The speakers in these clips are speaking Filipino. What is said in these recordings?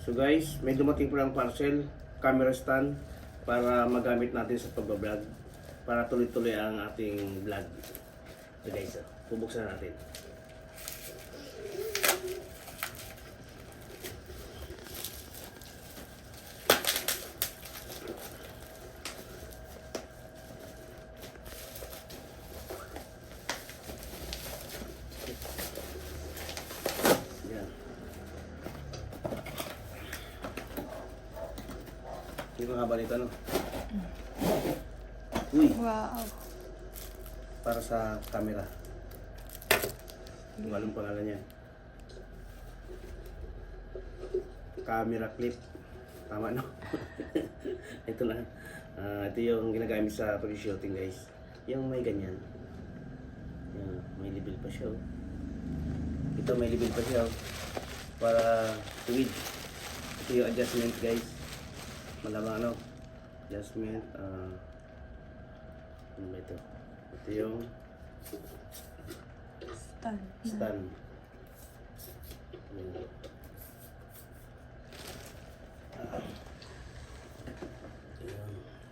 So guys, may dumating po lang parcel, camera stand para magamit natin sa pagbablog. Para tuloy-tuloy ang ating vlog. So guys, bubuksan natin. Yung haba nito, no? Uy! Wow. Para sa camera. Hindi ko alam pangalan niya. Camera clip. Tama, no? Ito na. Ito yung ginagamit sa pag-shooting, guys. Yung may ganyan. Yan, may level pa siya. Ito may level pa siya. Para tuwid. Ito yung adjustment, guys. Malamang ano, adjustment, ano ba ito? Ito yung stand.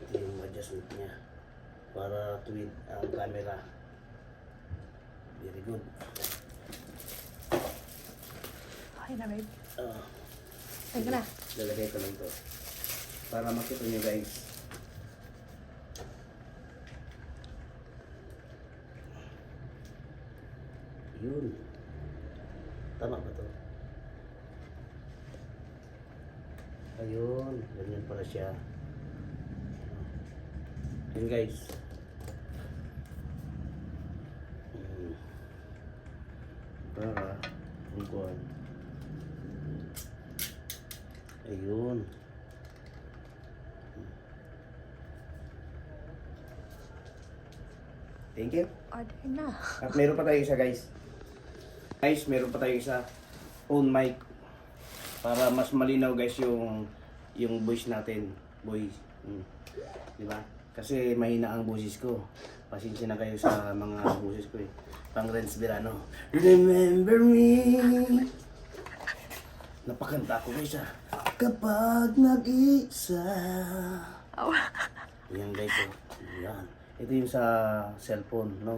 Ito yung adjustment niya para tuwid ang camera. Very good. Okay na, babe. Sige na. Lalagay ko lang ito para makita nyo, guys. Yun. Tama ba to? Ayun. Ganyan pala siya. Yun, guys. Para bukuan. Ayun. Thank you. Order na. At meron pa tayo isa, guys. Guys, meron pa tayo isa. Phone mic. Para mas malinaw, guys, yung voice natin. Voice. Diba? Kasi mahina ang boses ko. Pasensya na kayo sa mga boses ko eh. Pang Renz Verano. Remember me. Napakanta ko, guys, kapag nag-isa. Oh. Yan, guys. Yan. Ito yung sa cellphone, no?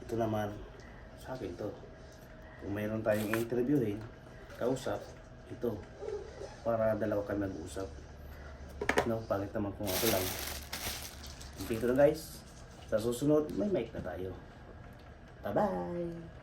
Ito naman, sa akin to. Kung mayroon tayong interviewin, kausap, ito. Para dalawa kami mag-usap. No, pangit naman kung ako lang. Ito na, guys. Sa susunod, may mic na tayo. Bye-bye!